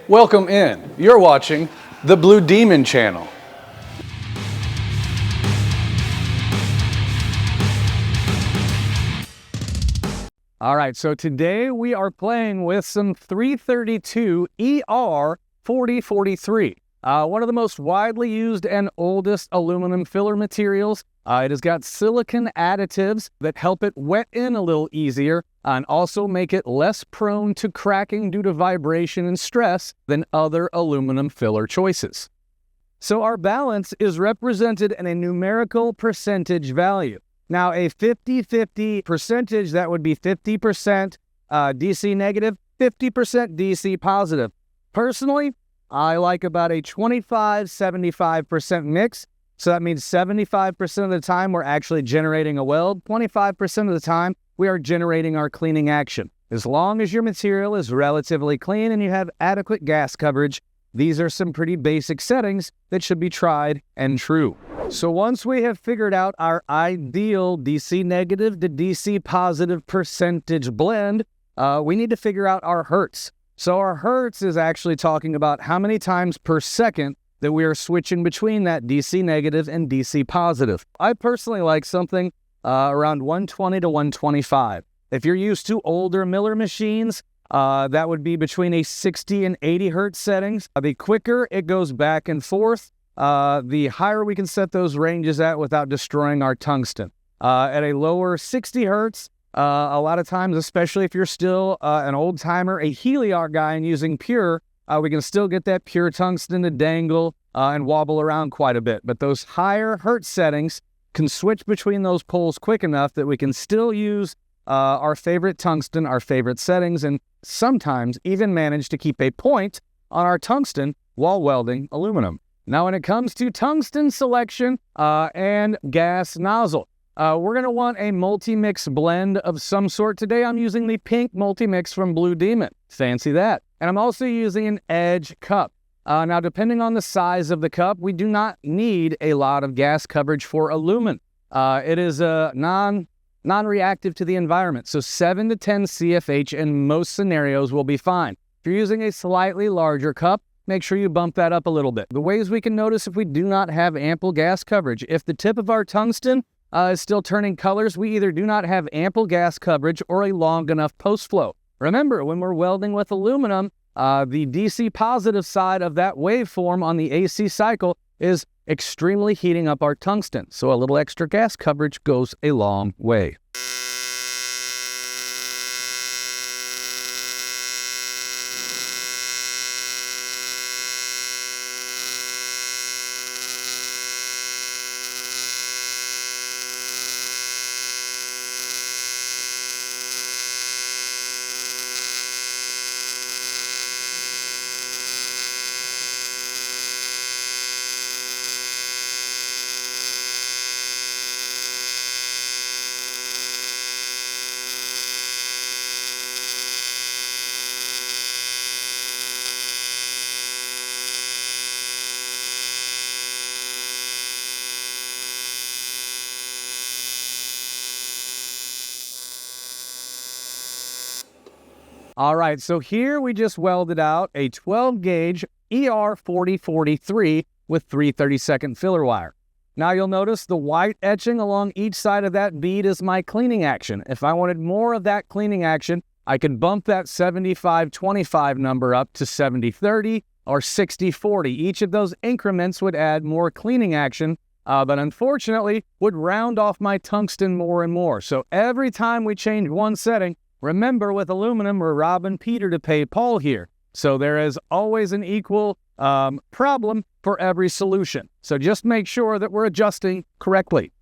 Welcome in. You're watching the Blue Demon channel. All right, so today we are playing with some 332 ER4043. One of the most widely used and oldest aluminum filler materials. It has got silicon additives that help it wet in a little easier and also make it less prone to cracking due to vibration and stress than other aluminum filler choices. So our balance is represented in a numerical percentage value. Now a 50-50 percentage, that would be 50% DC negative, 50% DC positive. Personally, I like about a 25-75% mix. So that means 75% of the time we're actually generating a weld, 25% of the time we are generating our cleaning action. As long as your material is relatively clean and you have adequate gas coverage, these are some pretty basic settings that should be tried and true. So once we have figured out our ideal DC negative to DC positive percentage blend, we need to figure out our hertz. So our hertz is actually talking about how many times per second that we are switching between that DC negative and DC positive. I personally like something around 120 to 125. If you're used to older Miller machines, that would be between a 60 and 80 hertz settings. The quicker it goes back and forth, the higher we can set those ranges at without destroying our tungsten. At a lower 60 hertz, a lot of times, especially if you're still an old timer, a Heliar guy and using pure, we can still get that pure tungsten to dangle and wobble around quite a bit. But those higher hertz settings can switch between those poles quick enough that we can still use our favorite tungsten, our favorite settings, and sometimes even manage to keep a point on our tungsten while welding aluminum. Now, when it comes to tungsten selection and gas nozzle, we're going to want a multi-mix blend of some sort. Today, I'm using the pink multi-mix from Blue Demon. Fancy that. And I'm also using an edge cup. Now, depending on the size of the cup, we do not need a lot of gas coverage for aluminum. It is non-reactive to the environment, so 7 to 10 CFH in most scenarios will be fine. If you're using a slightly larger cup, make sure you bump that up a little bit. The ways we can notice if we do not have ample gas coverage: if the tip of our tungsten is still turning colors, we either do not have ample gas coverage or a long enough post flow. Remember, when we're welding with aluminum, the DC positive side of that waveform on the AC cycle is extremely heating up our tungsten, so a little extra gas coverage goes a long way. All right, so here we just welded out a 12 gauge ER4043 with 3/32 filler wire. Now you'll notice the white etching along each side of that bead is my cleaning action. If I wanted more of that cleaning action, I could bump that 75-25 number up to 70-30 or 60-40. Each of those increments would add more cleaning action, but unfortunately would round off my tungsten more and more. So every time we change one setting, remember, with aluminum, we're robbing Peter to pay Paul here. So there is always an equal problem for every solution. So just make sure that we're adjusting correctly.